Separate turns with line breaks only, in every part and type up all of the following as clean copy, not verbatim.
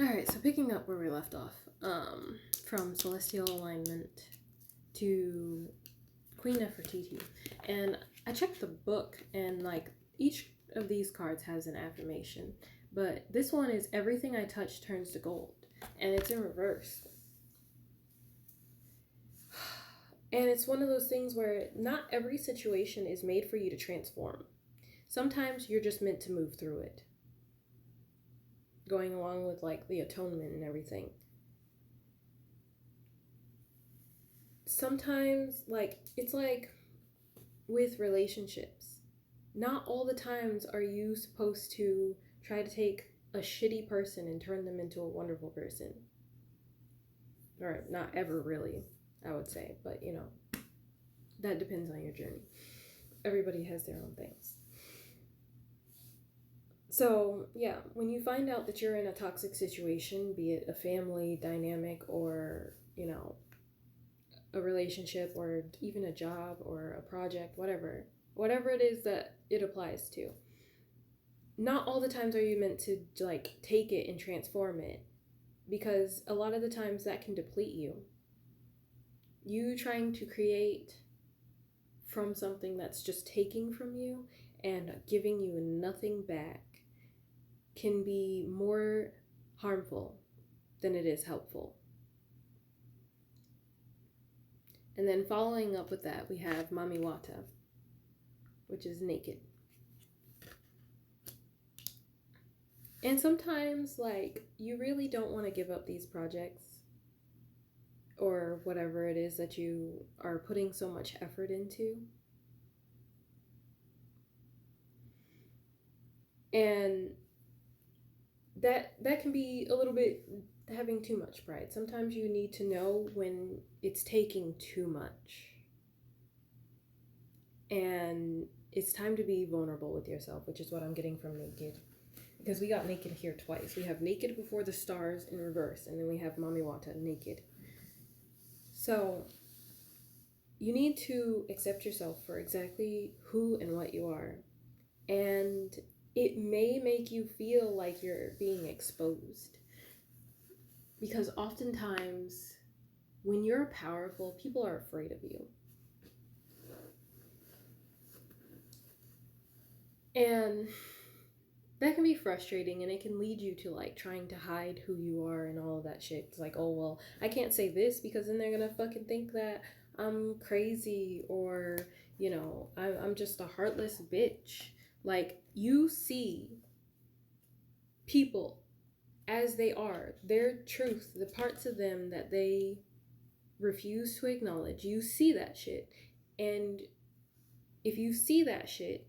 Alright, so picking up where we left off, from Celestial Alignment to Queen Nefertiti. And I checked the book, and like each of these cards has an affirmation, but this one is everything I touch turns to gold, and it's in reverse. And it's one of those things where not every situation is made for you to transform. Sometimes you're just meant to move through it. Going along with like the atonement and everything. Sometimes, like, it's like with relationships. Not all the times are you supposed to try to take a shitty person and turn them into a wonderful person. Or not ever, really, I would say. But, you know, that depends on your journey. Everybody has their own things. So, yeah, when you find out that you're in a toxic situation, be it a family dynamic or, you know, a relationship or even a job or a project, whatever it is that it applies to, not all the times are you meant to, like, take it and transform it, because a lot of the times that can deplete you. You trying to create from something that's just taking from you and giving you nothing back can be more harmful than it is helpful. And then following up with that, we have Mami Wata, which is naked. And sometimes, like, you really don't want to give up these projects or whatever it is that you are putting so much effort into. And that can be a little bit having too much pride. Sometimes you need to know when it's taking too much. And it's time to be vulnerable with yourself, which is what I'm getting from Naked. Because we got Naked here twice. We have Naked before the stars in reverse, and then we have Mami Wata naked. So you need to accept yourself for exactly who and what you are. And it may make you feel like you're being exposed. Because oftentimes, when you're powerful, people are afraid of you. And that can be frustrating, and it can lead you to, like, trying to hide who you are and all of that shit. It's like, oh, well, I can't say this because then they're gonna fucking think that I'm crazy, or, you know, I'm just a heartless bitch. Like, you see people as they are, their truth, the parts of them that they refuse to acknowledge. You see that shit. And if you see that shit,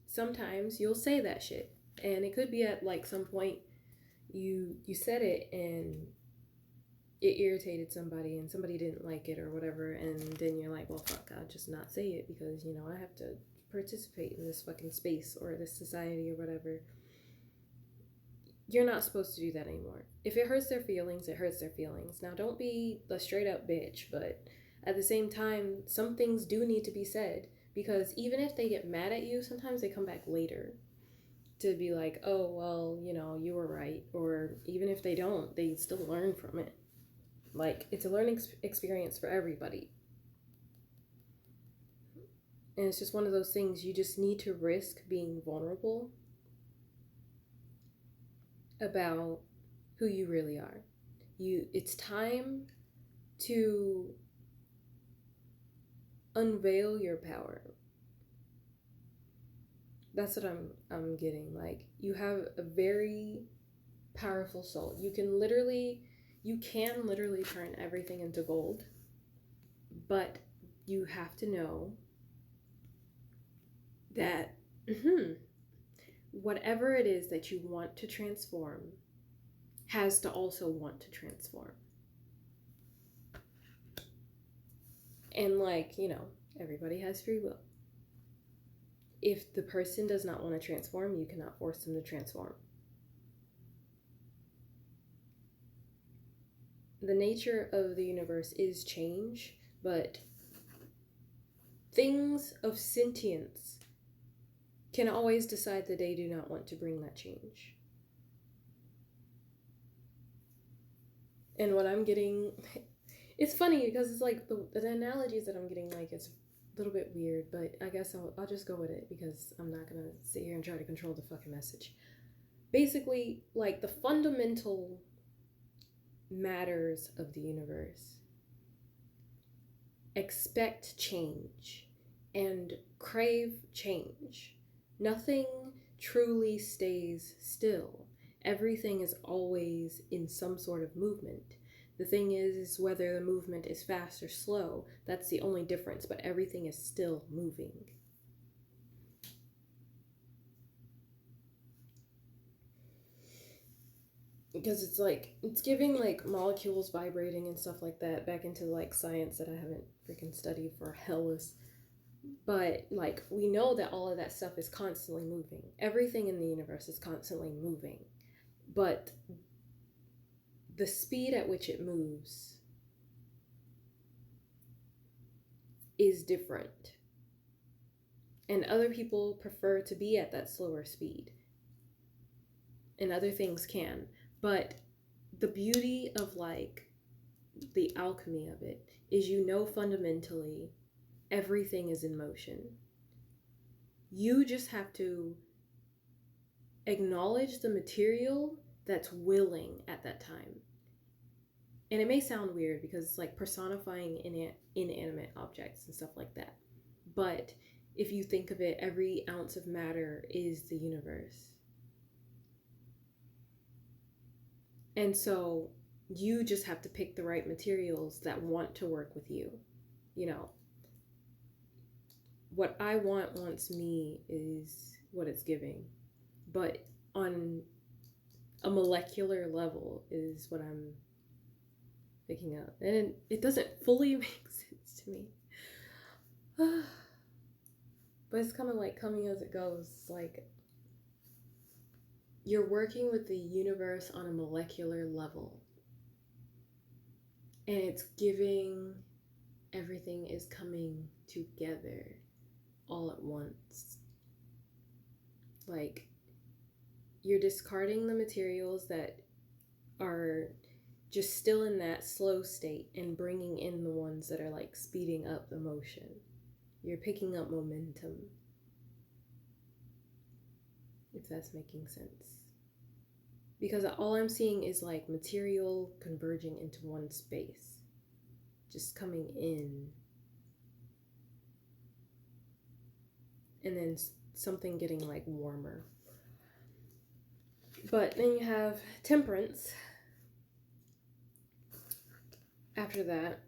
sometimes you'll say that shit. And it could be at, like, some point you said it and it irritated somebody and somebody didn't like it or whatever, and then you're like, well, fuck, I'll just not say it because, you know, I have to participate in this fucking space or this society or whatever. You're not supposed to do that anymore. If it hurts their feelings, it hurts their feelings. Now, don't be a straight up bitch, but at the same time, some things do need to be said, because even if they get mad at you, sometimes they come back later to be like, oh, well, you know, you were right. Or even if they don't, they still learn from it. Like, it's a learning experience for everybody. And it's just one of those things you just need to risk being vulnerable about who you really are. It's time to unveil your power. That's what I'm getting. Like, you have a very powerful soul. You can literally turn everything into gold. But you have to know that whatever it is that you want to transform has to also want to transform. And, like, you know, everybody has free will. If the person does not want to transform, you cannot force them to transform. The nature of the universe is change, but things of sentience can always decide that they do not want to bring that change. And what I'm getting, it's funny because it's like the analogies that I'm getting, like, it's a little bit weird, but I guess I'll just go with it because I'm not gonna sit here and try to control the fucking message. Basically, like, the fundamental matters of the universe expect change and crave change. Nothing truly stays still. Everything is always in some sort of movement. The thing is whether the movement is fast or slow. That's the only difference, but everything is still moving. Because it's like, it's giving like molecules vibrating and stuff like that back into like science that I haven't freaking studied for hellas. But like, we know that all of that stuff is constantly moving. Everything in the universe is constantly moving. But the speed at which it moves is different. And other people prefer to be at that slower speed. And other things can. But the beauty of like the alchemy of it is, you know, fundamentally everything is in motion. You just have to acknowledge the material that's willing at that time. And it may sound weird because it's like personifying inanimate objects and stuff like that. But if you think of it, every ounce of matter is the universe. And so you just have to pick the right materials that want to work with you. You know, what I want wants me is what it's giving. But on a molecular level is what I'm picking up. And it doesn't fully make sense to me. But it's kind of like coming as it goes. It's like you're working with the universe on a molecular level. And it's giving, everything is coming together all at once. Like, you're discarding the materials that are just still in that slow state and bringing in the ones that are like speeding up the motion. You're picking up momentum, if that's making sense. Because all I'm seeing is like material converging into one space, just coming in, and then something getting like warmer. But then you have temperance after that,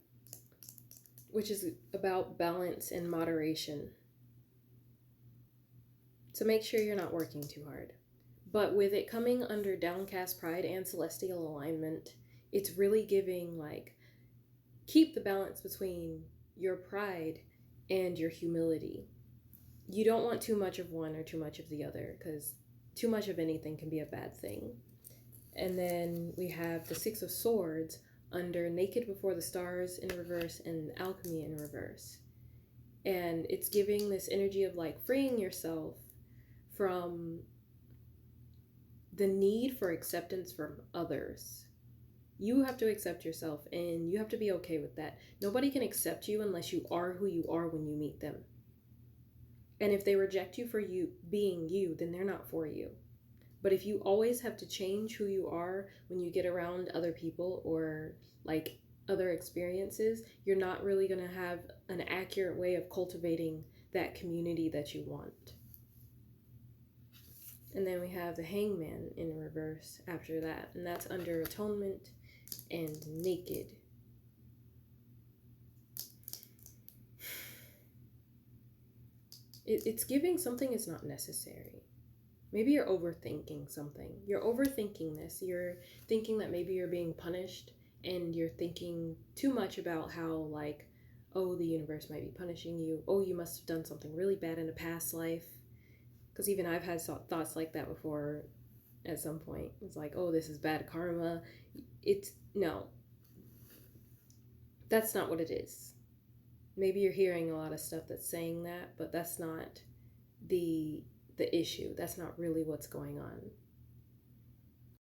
which is about balance and moderation. So make sure you're not working too hard. But with it coming under downcast pride and celestial alignment, it's really giving like, keep the balance between your pride and your humility. You don't want too much of one or too much of the other, because too much of anything can be a bad thing. And then we have the Six of Swords under Naked Before the Stars in reverse and Alchemy in reverse. And it's giving this energy of like freeing yourself from the need for acceptance from others. You have to accept yourself, and you have to be okay with that. Nobody can accept you unless you are who you are when you meet them. And if they reject you for you being you, then they're not for you. But if you always have to change who you are when you get around other people or like other experiences, you're not really going to have an accurate way of cultivating that community that you want. And then we have the Hangman in reverse after that, and that's under Atonement and Naked. It's giving something is not necessary. Maybe you're overthinking something. You're overthinking this. You're thinking that maybe you're being punished, and you're thinking too much about how like, oh, the universe might be punishing you. Oh, you must have done something really bad in a past life. Because even I've had thoughts like that before at some point. It's like, oh, this is bad karma. No. That's not what it is. Maybe you're hearing a lot of stuff that's saying that, but that's not the issue. That's not really what's going on.